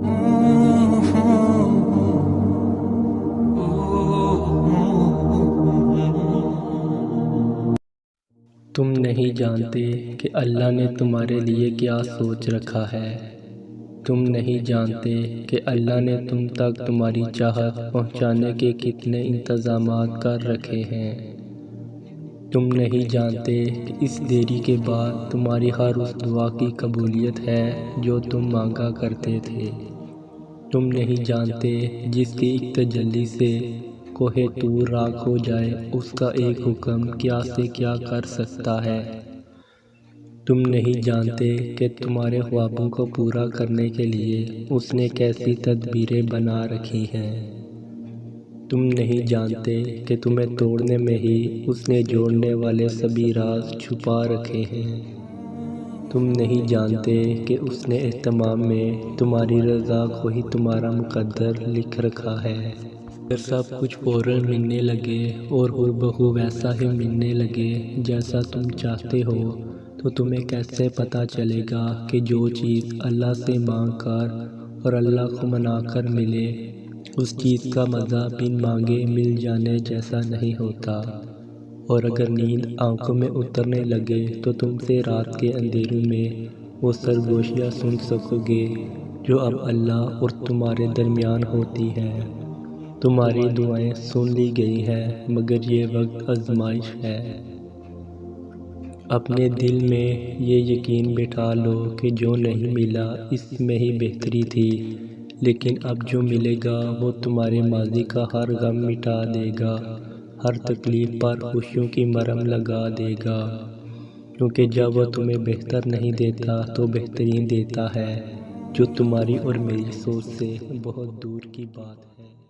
تم نہیں جانتے کہ اللہ نے تمہارے لیے کیا سوچ رکھا ہے۔ تم نہیں جانتے کہ اللہ نے تم تک تمہاری چاہت پہنچانے کے کتنے انتظامات کر رکھے ہیں۔ تم نہیں جانتے کہ اس دیری کے بعد تمہاری ہر اس دعا کی قبولیت ہے جو تم مانگا کرتے تھے۔ تم نہیں جانتے جس کی ایک تجلی سے کوہ طور راکھ ہو جائے، اس کا ایک حکم کیا سے کیا کر سکتا ہے۔ تم نہیں جانتے کہ تمہارے خوابوں کو پورا کرنے کے لیے اس نے کیسی تدبیریں بنا رکھی ہیں۔ تم نہیں جانتے کہ تمہیں توڑنے میں ہی اس نے جوڑنے والے سبھی راز چھپا رکھے ہیں۔ تم نہیں جانتے کہ اس نے اہتمام میں تمہاری رضا کو ہی تمہارا مقدر لکھ رکھا ہے۔ اگر سب کچھ فوراً ملنے لگے اور ہو بہو ویسا ہی ملنے لگے جیسا تم چاہتے ہو، تو تمہیں کیسے پتہ چلے گا کہ جو چیز اللہ سے مانگ کر اور اللہ کو منا کر ملے، اس چیز کا مزہ بن مانگے مل جانے جیسا نہیں ہوتا۔ اور اگر نیند آنکھوں میں اترنے لگے تو تم سے رات کے اندھیروں میں وہ سرگوشیاں سن سکو گے جو اب اللہ اور تمہارے درمیان ہوتی ہیں۔ تمہاری دعائیں سن لی گئی ہیں، مگر یہ وقت آزمائش ہے۔ اپنے دل میں یہ یقین بٹھا لو کہ جو نہیں ملا اس میں ہی بہتری تھی، لیکن اب جو ملے گا وہ تمہارے ماضی کا ہر غم مٹا دے گا، ہر تکلیف پر خوشیوں کی مرہم لگا دے گا، کیونکہ جب وہ تمہیں بہتر نہیں دیتا تو بہترین دیتا ہے، جو تمہاری اور میری سوچ سے بہت دور کی بات ہے۔